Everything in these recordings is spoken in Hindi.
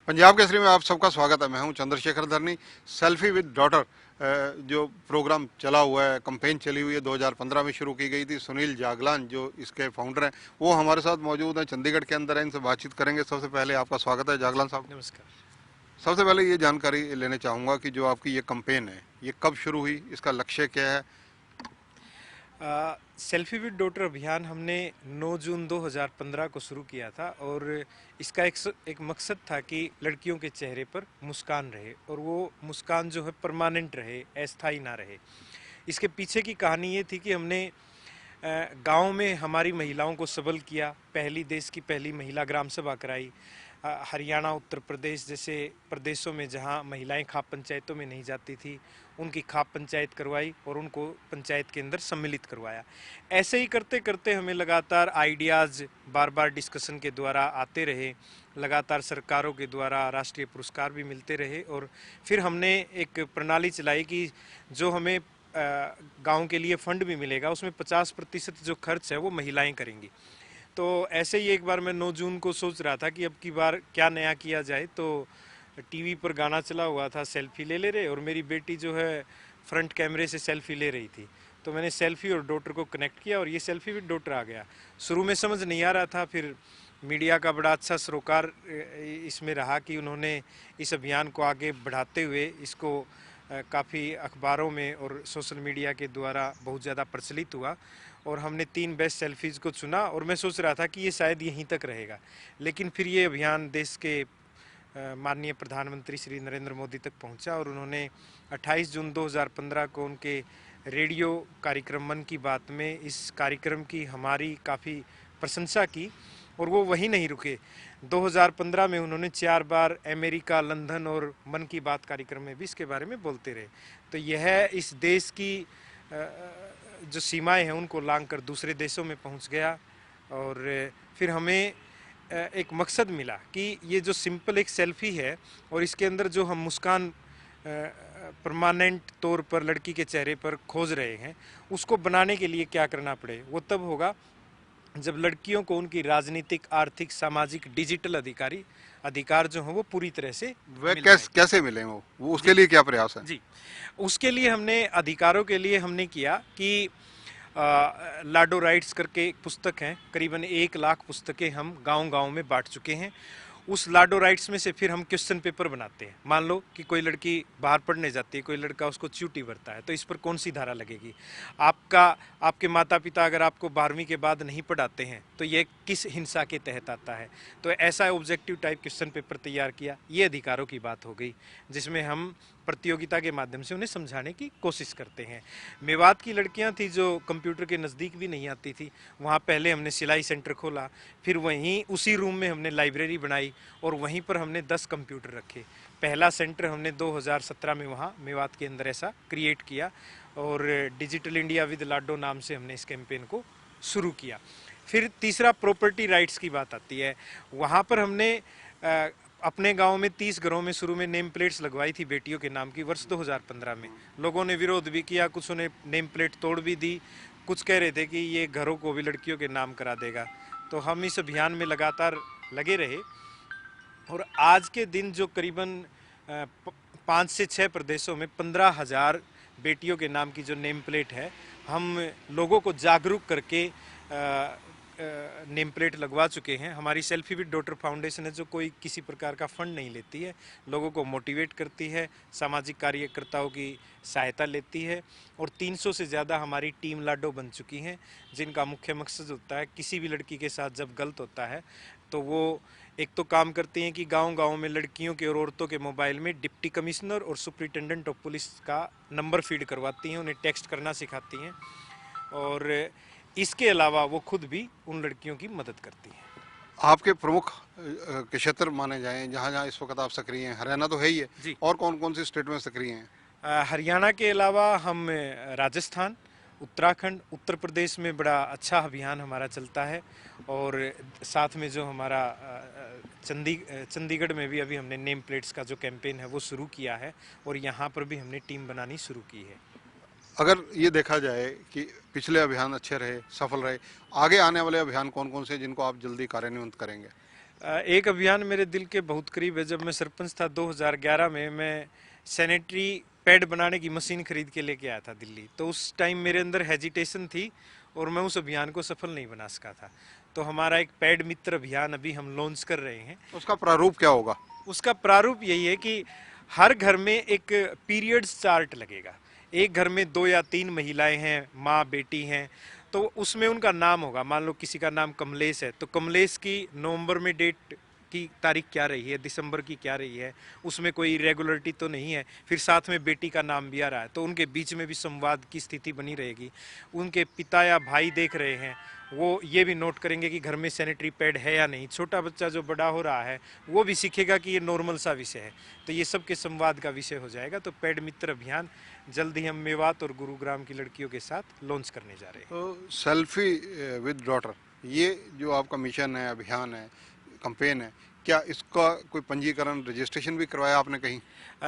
पंजाब केसरी में आप सबका स्वागत है। मैं हूं चंद्रशेखर धरनी। सेल्फी विद डॉटर जो प्रोग्राम चला हुआ है, कंपेन चली हुई है, 2015 में शुरू की गई थी। सुनील जागलान जो इसके फाउंडर हैं वो हमारे साथ मौजूद हैं, चंडीगढ़ के अंदर हैं। इनसे बातचीत करेंगे। सबसे पहले आपका स्वागत है जागलान साहब। नमस्कार। सबसे पहले ये जानकारी लेना चाहूँगा कि जो आपकी ये कंपेन है ये कब शुरू हुई, इसका लक्ष्य क्या है? सेल्फी विद डॉटर अभियान हमने 9 जून 2015 को शुरू किया था और इसका एक मकसद था कि लड़कियों के चेहरे पर मुस्कान रहे और वो मुस्कान जो है परमानेंट रहे, अस्थायी ना रहे। इसके पीछे की कहानी ये थी कि हमने गांव में हमारी महिलाओं को सबल किया। देश की पहली महिला ग्राम सभा कराई। हरियाणा, उत्तर प्रदेश जैसे प्रदेशों में जहां महिलाएं खाप पंचायतों में नहीं जाती थी, उनकी खाप पंचायत करवाई और उनको पंचायत के अंदर सम्मिलित करवाया। ऐसे ही करते करते हमें लगातार आइडियाज़ बार बार डिस्कशन के द्वारा आते रहे, लगातार सरकारों के द्वारा राष्ट्रीय पुरस्कार भी मिलते रहे और फिर हमने एक प्रणाली चलाई कि जो हमें गांव के लिए फंड भी मिलेगा उसमें 50% जो खर्च है वो महिलाएं करेंगी। तो ऐसे ही एक बार मैं 9 जून को सोच रहा था कि अब की बार क्या नया किया जाए, तो टीवी पर गाना चला हुआ था सेल्फी ले ले रहे और मेरी बेटी जो है फ्रंट कैमरे से सेल्फी ले रही थी। तो मैंने सेल्फी और डॉटर को कनेक्ट किया और ये सेल्फी विद डॉटर आ गया। शुरू में समझ नहीं आ रहा था, फिर मीडिया का बड़ा अच्छा सरोकार इसमें रहा कि उन्होंने इस अभियान को आगे बढ़ाते हुए इसको काफ़ी अखबारों में और सोशल मीडिया के द्वारा बहुत ज़्यादा प्रचलित हुआ और हमने 3 बेस्ट सेल्फीज़ को चुना और मैं सोच रहा था कि ये शायद यहीं तक रहेगा, लेकिन फिर ये अभियान देश के माननीय प्रधानमंत्री श्री नरेंद्र मोदी तक पहुंचा और उन्होंने 28 जून 2015 को उनके रेडियो कार्यक्रम मन की बात में इस कार्यक्रम की हमारी काफ़ी प्रशंसा की और वो वहीं नहीं रुके। 2015 में उन्होंने 4 बार अमेरिका, लंदन और मन की बात कार्यक्रम में भी इसके बारे में बोलते रहे। तो यह इस देश की जो सीमाएं हैं उनको लांघकर दूसरे देशों में पहुंच गया और फिर हमें एक मकसद मिला कि ये जो सिंपल एक सेल्फी है और इसके अंदर जो हम मुस्कान परमानेंट तौर पर लड़की के चेहरे पर खोज रहे हैं उसको बनाने के लिए क्या करना पड़े। वो तब होगा जब लड़कियों को उनकी राजनीतिक, आर्थिक, सामाजिक, डिजिटल अधिकार जो हैं वो पूरी तरह से वे कैसे मिले वो उसके लिए क्या प्रयास है? जी, उसके लिए हमने अधिकारों के लिए हमने किया कि लाडो राइट्स करके एक पुस्तक है, करीबन 1 लाख पुस्तकें हम गांव-गांव में बांट चुके हैं। उस लाडो राइट्स में से फिर हम क्वेश्चन पेपर बनाते हैं। मान लो कि कोई लड़की बाहर पढ़ने जाती है, कोई लड़का उसको च्यूटी बरता है, तो इस पर कौन सी धारा लगेगी? आपके माता पिता अगर आपको 12वीं के बाद नहीं पढ़ाते हैं तो ये किस हिंसा के तहत आता है? तो ऐसा ऑब्जेक्टिव टाइप क्वेश्चन पेपर तैयार किया। ये अधिकारों की बात हो गई जिसमें हम प्रतियोगिता के माध्यम से उन्हें समझाने की कोशिश करते हैं। मेवात की लड़कियां थी जो कंप्यूटर के नज़दीक भी नहीं आती थी, वहाँ पहले हमने सिलाई सेंटर खोला, फिर वहीं उसी रूम में हमने लाइब्रेरी बनाई और वहीं पर हमने 10 कंप्यूटर रखे। पहला सेंटर हमने 2017 में वहाँ मेवात के अंदर ऐसा क्रिएट किया और डिजिटल इंडिया विद लाडो नाम से हमने इस कैंपेन को शुरू किया। फिर तीसरा प्रॉपर्टी राइट्स की बात आती है। वहाँ पर हमने अपने गांव में 30 घरों में शुरू में नेम प्लेट्स लगवाई थी बेटियों के नाम की वर्ष 2015 में। लोगों ने विरोध भी किया, कुछ ने नेम प्लेट तोड़ भी दी, कुछ कह रहे थे कि ये घरों को भी लड़कियों के नाम करा देगा। तो हम इस अभियान में लगातार लगे रहे और आज के दिन जो करीबन 5 से 6 प्रदेशों में 15,000 बेटियों के नाम की जो नेम प्लेट है, हम लोगों को जागरूक करके नेम प्लेट लगवा चुके हैं। हमारी सेल्फी विद डॉटर फाउंडेशन है जो कोई किसी प्रकार का फंड नहीं लेती है, लोगों को मोटिवेट करती है, सामाजिक कार्यकर्ताओं की सहायता लेती है और 300 से ज़्यादा हमारी टीम लाडो बन चुकी हैं जिनका मुख्य मकसद होता है किसी भी लड़की के साथ जब गलत होता है तो वो एक तो काम करती हैं कि गांव-गांव में लड़कियों के और औरतों के मोबाइल में डिप्टी कमिश्नर और सुपरिटेंडेंट ऑफ पुलिस का नंबर फीड करवाती हैं, उन्हें टेक्स्ट करना सिखाती हैं और इसके अलावा वो खुद भी उन लड़कियों की मदद करती हैं। आपके प्रमुख के क्षेत्र माने जाएं जहाँ जहाँ इस वक्त आप सक्रिय हैं, हरियाणा तो है ही है जी। और कौन कौन सी स्टेट में सक्रिय हैं? हरियाणा के अलावा हम राजस्थान, उत्तराखंड, उत्तर प्रदेश में बड़ा अच्छा अभियान हमारा चलता है और साथ में जो हमारा चंडीगढ़ में भी अभी हमने नेम प्लेट्स का जो कैंपेन है वो शुरू किया है और यहाँ पर भी हमने टीम बनानी शुरू की है। अगर ये देखा जाए कि पिछले अभियान अच्छे रहे, सफल रहे, आगे आने वाले अभियान कौन कौन से जिनको आप जल्दी कार्यान्वित करेंगे? एक अभियान मेरे दिल के बहुत करीब है। जब मैं सरपंच था 2011 में, मैं सैनिटरी पैड बनाने की मशीन खरीद के लेके आया था दिल्ली। तो उस टाइम मेरे अंदर हेजिटेशन थी और मैं उस अभियान को सफल नहीं बना सका था। तो हमारा एक पैड मित्र अभियान अभी हम लॉन्च कर रहे हैं। उसका प्रारूप क्या होगा? उसका प्रारूप यही है कि हर घर में एक पीरियड्स चार्ट लगेगा। एक घर में 2 या 3 महिलाएं हैं, माँ बेटी हैं, तो उसमें उनका नाम होगा। मान लो किसी का नाम कमलेश है, तो कमलेश की नवंबर में डेट की तारीख क्या रही है, दिसंबर की क्या रही है, उसमें कोई इरेगुलरिटी तो नहीं है। फिर साथ में बेटी का नाम भी आ रहा है, तो उनके बीच में भी संवाद की स्थिति बनी रहेगी। उनके पिता या भाई देख रहे हैं, वो ये भी नोट करेंगे कि घर में सैनिटरी पैड है या नहीं। छोटा बच्चा जो बड़ा हो रहा है वो भी सीखेगा कि ये नॉर्मल सा विषय है। तो ये सबके संवाद का विषय हो जाएगा। तो पैड मित्र अभियान जल्द ही हम मेवात और गुरुग्राम की लड़कियों के साथ लॉन्च करने जा रहे हैं। तो सेल्फी विद डॉटर, ये जो आपका मिशन है, अभियान है, कंपेन है, क्या इसका कोई पंजीकरण, रजिस्ट्रेशन भी करवाया आपने कहीं?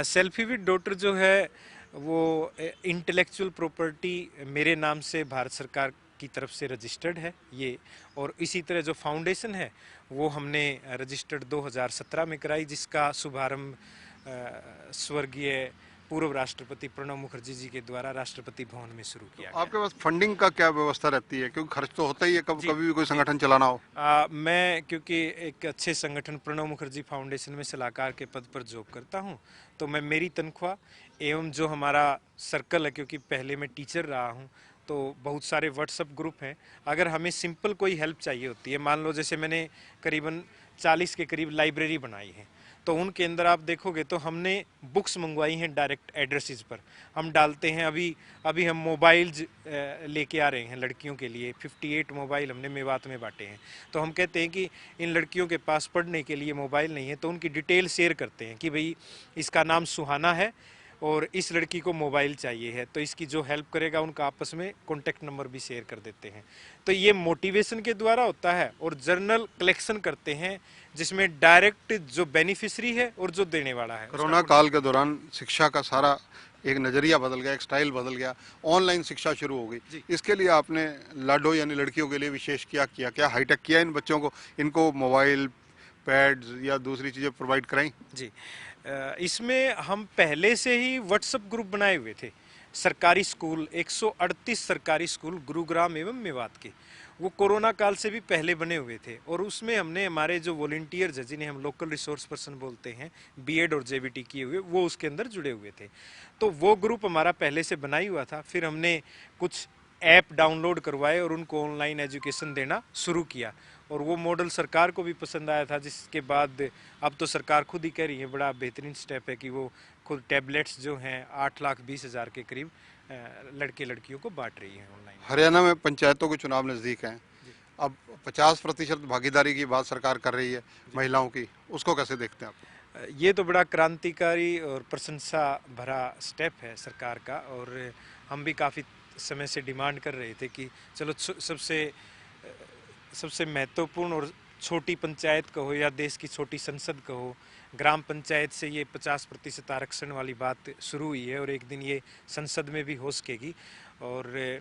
सेल्फी विद डॉटर जो है वो इंटेलेक्चुअल प्रॉपर्टी मेरे नाम से भारत सरकार की तरफ से रजिस्टर्ड है ये। और इसी तरह जो फाउंडेशन है वो हमने रजिस्टर्ड 2017 में कराई, जिसका शुभारंभ स्वर्गीय पूर्व राष्ट्रपति प्रणब मुखर्जी जी के द्वारा राष्ट्रपति भवन में शुरू किया गया। आपके पास फंडिंग का क्या व्यवस्था रहती है? क्योंकि खर्च तो होता ही है, कभी भी कोई संगठन चलाना हो। मैं क्योंकि एक अच्छे संगठन प्रणब मुखर्जी फाउंडेशन में सलाहकार के पद पर जॉब करता हूं, तो मैं मेरी तनख्वाह एवं जो हमारा सर्कल है, क्योंकि पहले मैं टीचर रहा हूं, तो बहुत सारे व्हाट्सएप ग्रुप हैं। अगर हमें सिंपल कोई हेल्प चाहिए होती है, मान लो जैसे मैंने करीबन 40 के करीब लाइब्रेरी बनाई है, तो उनके अंदर आप देखोगे तो हमने बुक्स मंगवाई हैं डायरेक्ट एड्रेसेस पर हम डालते हैं। अभी हम मोबाइल्स लेके आ रहे हैं लड़कियों के लिए। 58 मोबाइल हमने मेवात में बांटे हैं। तो हम कहते हैं कि इन लड़कियों के पास पढ़ने के लिए मोबाइल नहीं है, तो उनकी डिटेल शेयर करते हैं कि भाई इसका नाम सुहाना है और इस लड़की को मोबाइल चाहिए है, तो इसकी जो हेल्प करेगा उनका आपस में कॉन्टैक्ट नंबर भी शेयर कर देते हैं। तो ये मोटिवेशन के द्वारा होता है। और जर्नल कलेक्शन करते हैं जिसमें डायरेक्ट जो बेनिफिशरी है और जो देने वाला है। कोरोना काल के दौरान शिक्षा का सारा एक नज़रिया बदल गया, एक स्टाइल बदल गया, ऑनलाइन शिक्षा शुरू हो गई। इसके लिए आपने लाडो यानी लड़कियों के लिए विशेष क्या हाईटेक किया इन बच्चों को? इनको मोबाइल, पैड्स या दूसरी चीज़ें प्रोवाइड कराई? जी, इसमें हम पहले से ही व्हाट्सएप ग्रुप बनाए हुए थे। सरकारी स्कूल 138 सरकारी स्कूल गुरुग्राम एवं मेवात के, वो कोरोना काल से भी पहले बने हुए थे। और उसमें हमने हमारे जो वॉलंटियर्स है, जिन्हें हम लोकल रिसोर्स पर्सन बोलते हैं, बीएड और जेबीटी किए हुए, वो उसके अंदर जुड़े हुए थे। तो वो ग्रुप हमारा पहले से बना ही हुआ था। फिर हमने कुछ ऐप डाउनलोड करवाए और उनको ऑनलाइन एजुकेशन देना शुरू किया। और वो मॉडल सरकार को भी पसंद आया था, जिसके बाद अब तो सरकार खुद ही कह रही है, बड़ा बेहतरीन स्टेप है कि वो खुद टैबलेट्स जो हैं 8,20,000 के करीब लड़के लड़कियों को बांट रही है ऑनलाइन। हरियाणा में पंचायतों के चुनाव नज़दीक हैं, अब 50% भागीदारी की बात सरकार कर रही है महिलाओं की, उसको कैसे देखते हैं आप? ये तो बड़ा क्रांतिकारी और प्रशंसा भरा स्टेप है सरकार का। और हम भी काफ़ी समय से डिमांड कर रहे थे कि चलो सबसे महत्वपूर्ण और छोटी पंचायत कहो या देश की छोटी संसद कहो, ग्राम पंचायत से ये 50% आरक्षण वाली बात शुरू हुई है और एक दिन ये संसद में भी हो सकेगी। और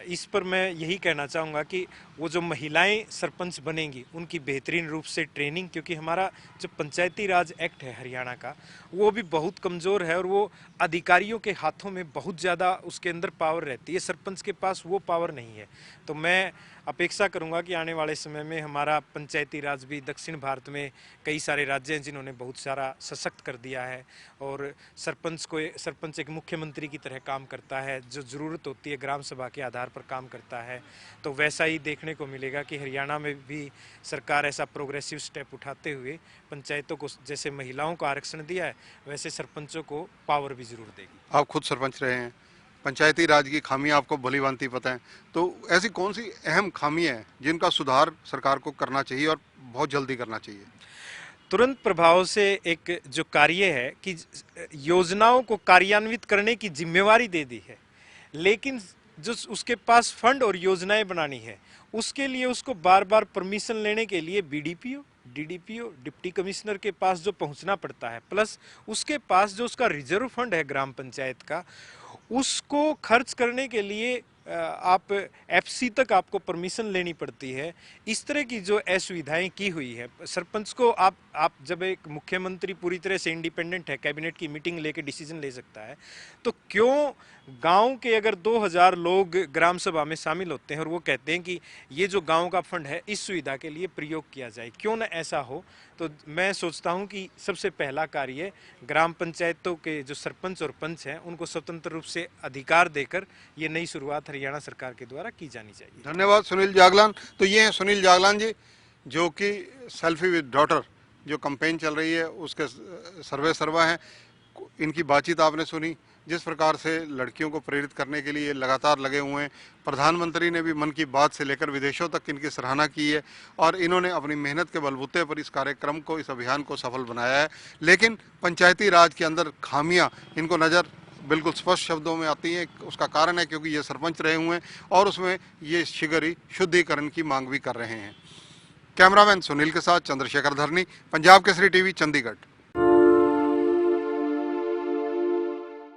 इस पर मैं यही कहना चाहूँगा कि वो जो महिलाएं सरपंच बनेंगी उनकी बेहतरीन रूप से ट्रेनिंग, क्योंकि हमारा जो पंचायती राज एक्ट है हरियाणा का, वो भी बहुत कमज़ोर है और वो अधिकारियों के हाथों में बहुत ज़्यादा उसके अंदर पावर रहती है। सरपंच के पास वो पावर नहीं है। तो मैं अपेक्षा करूंगा कि आने वाले समय में हमारा पंचायती राज भी, दक्षिण भारत में कई सारे राज्य हैं जिन्होंने बहुत सारा सशक्त कर दिया है और सरपंच एक मुख्यमंत्री की तरह काम करता है, जो ज़रूरत होती है ग्राम सभा के आधार पर काम करता है। तो वैसा ही देखने को मिलेगा कि हरियाणा में भी सरकार ऐसा प्रोग्रेसिव स्टेप उठाते हुए पंचायतों को जैसे महिलाओं को आरक्षण दिया है, वैसे सरपंचों को पावर भी जरूर देगी। आप खुद सरपंच रहे हैं, पंचायती राज की खामियां आपको भली भांति पता है, तो ऐसी कौन सी अहम खामियां हैं जिनका सुधार सरकार को करना चाहिए और बहुत जल्दी करना चाहिए? तुरंत प्रभाव से एक जो कार्य है कि योजनाओं को कार्यान्वित करने की जिम्मेवारी दे दी है, लेकिन जो उसके पास फंड और योजनाएं बनानी है उसके लिए उसको बार बार परमिशन लेने के लिए बीडीपीओ, डीडीपीओ, डिप्टी कमिश्नर के पास जो पहुंचना पड़ता है, प्लस उसके पास जो उसका रिजर्व फंड है ग्राम पंचायत का, उसको खर्च करने के लिए आप एफसी तक आपको परमिशन लेनी पड़ती है। इस तरह की जो असुविधाएं की हुई है सरपंच को, आप जब एक मुख्यमंत्री पूरी तरह से इंडिपेंडेंट है, कैबिनेट की मीटिंग लेके डिसीजन ले सकता है, तो क्यों गांव के अगर 2000 लोग ग्राम सभा में शामिल होते हैं और वो कहते हैं कि ये जो गांव का फंड है इस सुविधा के लिए प्रयोग किया जाए, क्यों ना ऐसा हो। तो मैं सोचता हूं कि सबसे पहला कार्य ग्राम पंचायतों के जो सरपंच और पंच हैं उनको स्वतंत्र रूप से अधिकार देकर ये नई शुरुआत हरियाणा सरकार के द्वारा की जानी चाहिए। धन्यवाद सुनील जागलान। तो ये हैं सुनील जागलान जी, जो कि सेल्फी विद डॉटर जो कैंपेन चल रही है उसके सर्वे सर्वा हैं। इनकी बातचीत आपने सुनी, जिस प्रकार से लड़कियों को प्रेरित करने के लिए लगातार लगे हुए हैं। प्रधानमंत्री ने भी मन की बात से लेकर विदेशों तक इनकी सराहना की है और इन्होंने अपनी मेहनत के बलबूते पर इस कार्यक्रम को, इस अभियान को सफल बनाया है। लेकिन पंचायती राज के अंदर खामियां इनको नज़र बिल्कुल स्पष्ट शब्दों में आती हैं। उसका कारण है क्योंकि ये सरपंच रहे हुए हैं और उसमें ये शीघ्र शुद्धिकरण की मांग भी कर रहे हैं। कैमरामैन सुनील के साथ चंद्रशेखर धरनी, पंजाब केसरी टीवी, चंडीगढ़।